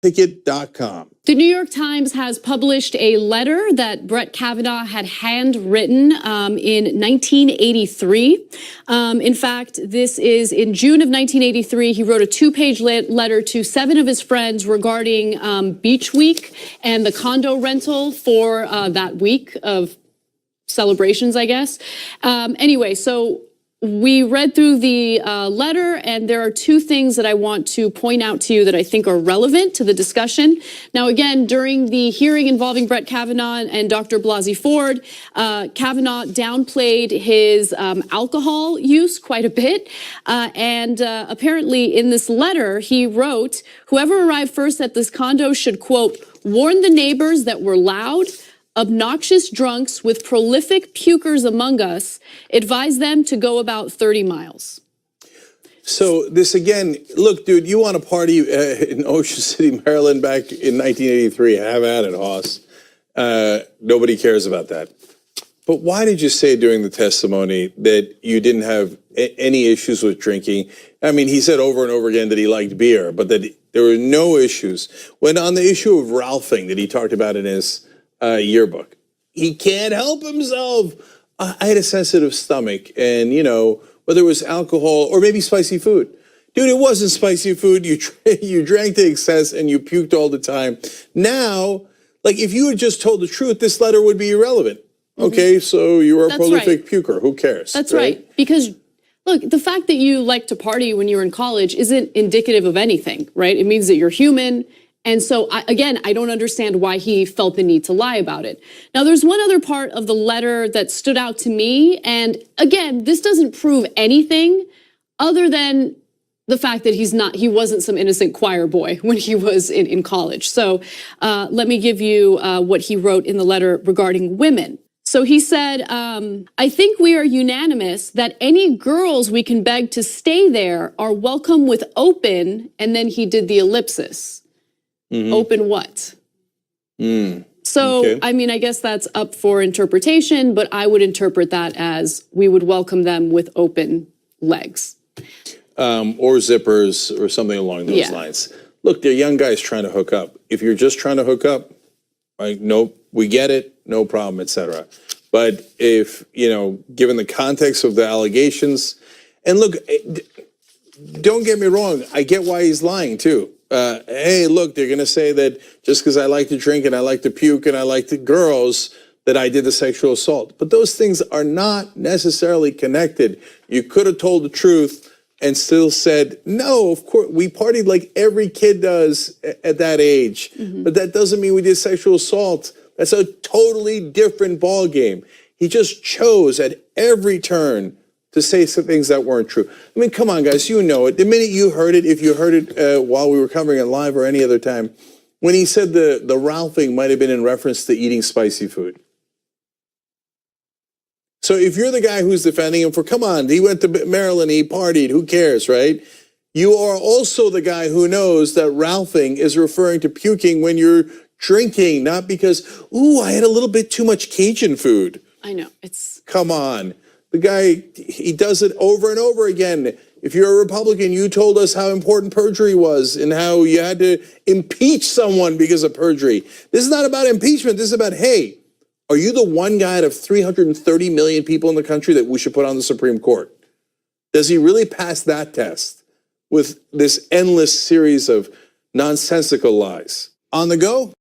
Ticket.com. The New York Times has published a letter that Brett Kavanaugh had handwritten in 1983. In fact, this is in June of 1983. He wrote a two-page letter to 7 of his friends regarding Beach Week and the condo rental for that week of celebrations, I guess. Anyway, so we read through the letter, and there are 2 things that I want to point out to you that I think are relevant to the discussion. Now, again, during the hearing involving Brett Kavanaugh and Dr. Blasey Ford, Kavanaugh downplayed his alcohol use quite a bit. And apparently in this letter, he wrote, whoever arrived first at this condo should, quote, warn the neighbors that we're loud, obnoxious drunks with prolific pukers among us, advise them to go about 30 miles. So this again, look, dude, you want to party in Ocean City, Maryland back in 1983. Have at it, Hoss. Nobody cares about that. But why did you say during the testimony that you didn't have any issues with drinking? I mean, he said over and over again that he liked beer, but that there were no issues. When on the issue of Ralphing that he talked about in his yearbook, he can't help himself. I had a sensitive stomach, and you know, whether it was alcohol or maybe spicy food. Dude, it wasn't spicy food. You drank to excess and you puked all the time. Now, like if you had just told the truth, this letter would be irrelevant. Okay, so you were a prolific puker. Who cares? That's right. Because look, the fact that you like to party when you were in college isn't indicative of anything, right? It means that you're human. And so, again, I don't understand why he felt the need to lie about it. Now, there's one other part of the letter that stood out to me. And again, this doesn't prove anything other than the fact that he wasn't some innocent choir boy when he was in college. So let me give you what he wrote in the letter regarding women. So he said, I think we are unanimous that any girls we can beg to stay there are welcome with open, and then he did the ellipsis. Open what? So, okay. I mean, I guess that's up for interpretation, but I would interpret that as we would welcome them with open legs. Or zippers or something along those lines. Look, they're young guys trying to hook up. If you're just trying to hook up, right, nope, we get it, no problem, etc. But if, you know, given the context of the allegations, and look, don't get me wrong, I get why he's lying too. Hey, look, they're going to say that just because I like to drink and I like to puke and I like the girls, that I did the sexual assault. But those things are not necessarily connected. You could have told the truth and still said, no, of course, we partied like every kid does at that age. But that doesn't mean we did sexual assault. That's a totally different ball game. He just chose at every turn to say some things that weren't true. I mean, come on, guys, you know it. The minute you heard it, if you heard it while we were covering it live or any other time, when he said the Ralphing might have been in reference to eating spicy food. So if you're the guy who's defending him for, come on, he went to Maryland, he partied, who cares, right? You are also the guy who knows that Ralphing is referring to puking when you're drinking, not because, ooh, I had a little bit too much Cajun food. I know, it's... Come on. The guy, he does it over and over again. If you're a Republican, you told us how important perjury was and how you had to impeach someone because of perjury. This is not about impeachment. This is about, hey, are you the one guy out of 330 million people in the country that we should put on the Supreme Court? Does he really pass that test with this endless series of nonsensical lies? On the go?